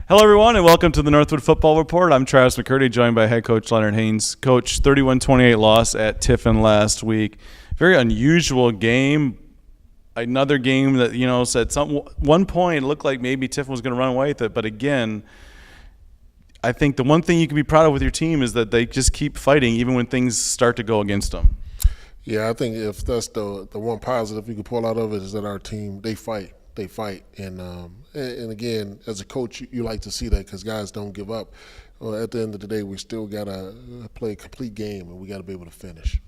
Hello, everyone, and welcome to the Northwood Football Report. I'm Travis McCurdy, joined by head coach Leonard Haynes. Coach, 31-28 loss at Tiffin last week. Very unusual game. Another game that, said one point it looked like maybe Tiffin was going to run away with it. But again, I think the one thing you can be proud of with your team is that they just keep fighting even when things start to go against them. Yeah, I think if that's the one positive you can pull out of it is that our team, they fight. And again, as a coach, you like to see that because guys don't give up. Well, at the end of the day, we still got to play a complete game, and we got to be able to finish.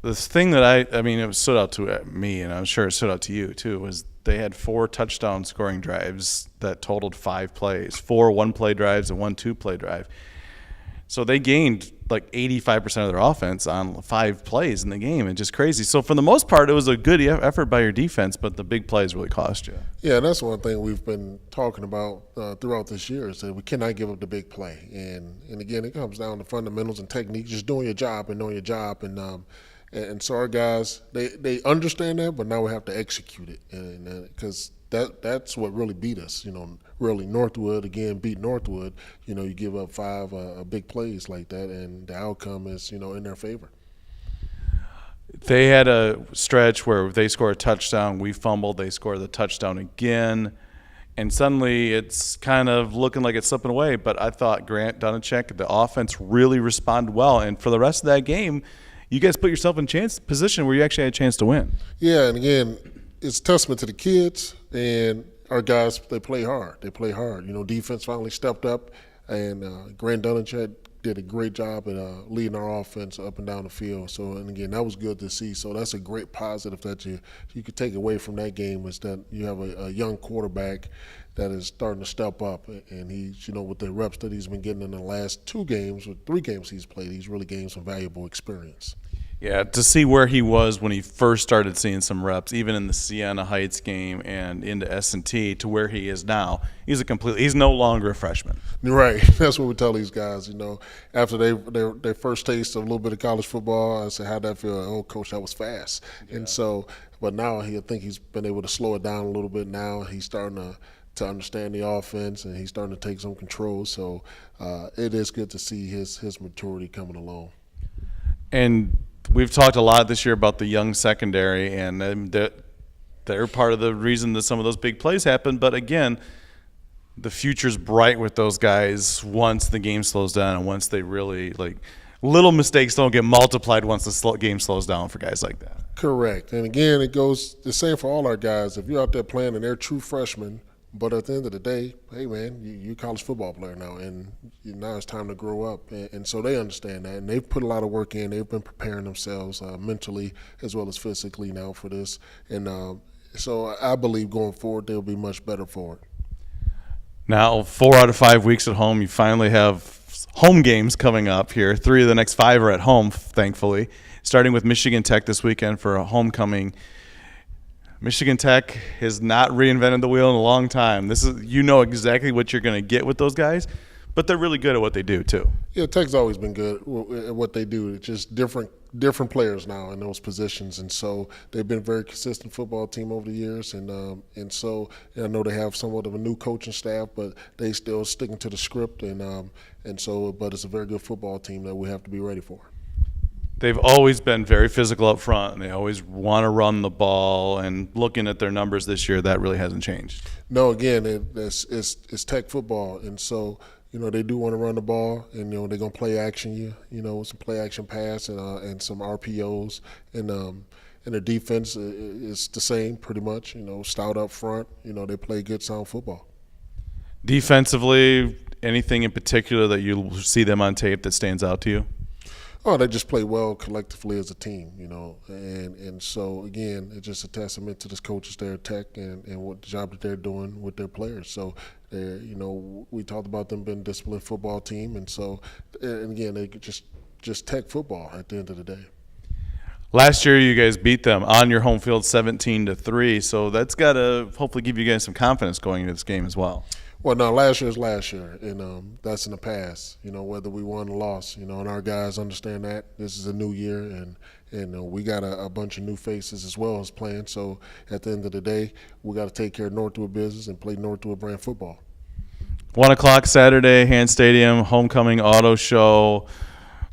The thing that it stood out to me, and I'm sure it stood out to you too, was they had 4 touchdown scoring drives that totaled 5 plays, 4 one-play drives and 1 two-play drive. So they gained like 85% of their offense on 5 plays in the game, and just crazy. So for the most part, it was a good effort by your defense, but the big plays really cost you. Yeah, that's one thing we've been talking about throughout this year is that we cannot give up the big play. And again, it comes down to fundamentals and technique, just doing your job and knowing your job. And so our guys, they understand that, but now we have to execute it, because that's what really beat us. Really Northwood again beat Northwood. You give up 5 big plays like that, and the outcome is in their favor. They had a stretch where they score a touchdown, we fumbled, they score the touchdown again, and suddenly it's kind of looking like it's slipping away. But I thought Grant Dunacek, the offense, really responded well, and for the rest of that game, you guys put yourself in position where you actually had a chance to win. Yeah, and again, it's a testament to the kids and our guys. They play hard. Defense finally stepped up, and Grant Dunacek did a great job at leading our offense up and down the field. So, and again, that was good to see. So that's a great positive that you could take away from that game, is that you have a young quarterback that is starting to step up, and he's, with the reps that he's been getting in the last 2 games or 3 games he's played, he's really gained some valuable experience. Yeah, to see where he was when he first started seeing some reps, even in the Siena Heights game and into S&T, to where he is now, he's no longer a freshman. Right. That's what we tell these guys, After their first taste of a little bit of college football, I said, how'd that feel? Oh, coach, that was fast. Yeah. And so, but now I think he's been able to slow it down a little bit now. He's starting to understand the offense, and he's starting to take some control. So it is good to see his maturity coming along. And we've talked a lot this year about the young secondary, and they're part of the reason that some of those big plays happen. But again, the future's bright with those guys once the game slows down, and once they really, little mistakes don't get multiplied once the game slows down for guys like that. Correct. And again, it goes the same for all our guys. If you're out there playing and they're true freshmen, but at the end of the day, hey, man, you're a college football player now, and now it's time to grow up. And so they understand that, and they've put a lot of work in. They've been preparing themselves mentally as well as physically now for this. And so I believe going forward they'll be much better for it. Now, 4 out of 5 weeks at home, you finally have home games coming up here. 3 of the next 5 are at home, thankfully, starting with Michigan Tech this weekend for a homecoming. Michigan Tech has not reinvented the wheel in a long time. This is, exactly what you're going to get with those guys, but they're really good at what they do too. Yeah, Tech's always been good at what they do. It's just different players now in those positions, and so they've been a very consistent football team over the years. And so I know they have somewhat of a new coaching staff, but they still sticking to the script. But it's a very good football team that we have to be ready for. They've always been very physical up front, and they always want to run the ball. And looking at their numbers this year, that really hasn't changed. No, again, it's Tech football, and so they do want to run the ball, and they're gonna play action with some play action pass and some RPOs, and their defense is the same pretty much. Stout up front. They play good sound football. Defensively, anything in particular that you see them on tape that stands out to you? Oh, they just play well collectively as a team, and so again, it's just a testament to the coaches there at Tech and what the job that they're doing with their players. So, we talked about them being a disciplined football team, and so, and again, they just Tech football at the end of the day. Last year, you guys beat them on your home field 17-3, so that's got to hopefully give you guys some confidence going into this game as well. Well, no, last year is last year, and that's in the past. Whether we won or lost, and our guys understand that this is a new year, and we got a bunch of new faces as well as playing. So at the end of the day, we got to take care of Northwood business and play Northwood brand football. 1 o'clock Saturday, Hand Stadium, homecoming auto show.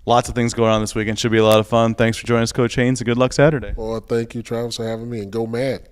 Lots of things going on this weekend. Should be a lot of fun. Thanks for joining us, Coach Haynes, and good luck Saturday. Well, thank you, Travis, for having me, and go Mad.